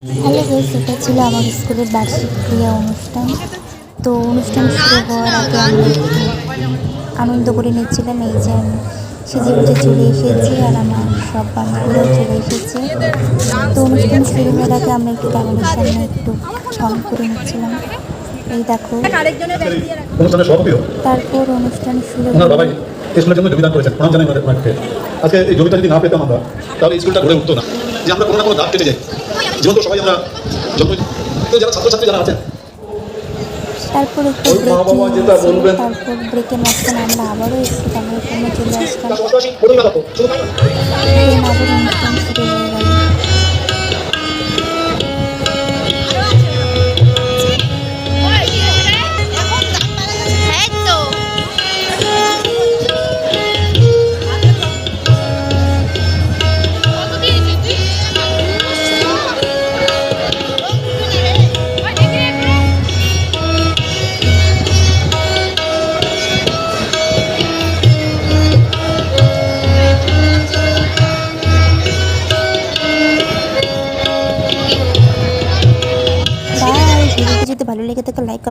Hello guys, এটা ছিল আমার স্কুলের বার্ষিক ক্রিয়া অনুষ্ঠান। তো অনুষ্ঠান শুরু হওয়ার আগে আমরা একটু আনন্দ করে নিচ্ছিলাম। এই যে আমি সেজে গুজে চলে এসেছি আর আমার সব বান্ধবীরাও চলে এসেছে। তো অনুষ্ঠান শুরু হওয়ার আগে আমরা একটু ক্যামেরার সামনে একটু অন করে নিচ্ছিলাম। এই দেখো, তারপর অনুষ্ঠান শুরু হলো। স্কুলের জন্য জমি দান করেছেন, প্রণাম জানাই ওনাকে। আজকে এই জমিটা যদি না পেতাম আমরা, তাহলে স্কুলটা গড়ে উঠতো না। যে আমরা কোনো না কোনো ধাপ কেটে যাই, জীবন তো সবাই আমরা জন্ম, যারা ছাত্রছাত্রী যারা আছেন। তারপর একটু ব্রেক নিয়েছি। তারপর ব্রেকের মাঝখানে আমরা আবারও একটু ক্যামেরার সামনে চলে আসলাম। আবার অনুষ্ঠান শুরু হয়ে গেল। বাই, ভিডিওটি যদি ভালো লেগে থাকে লাইক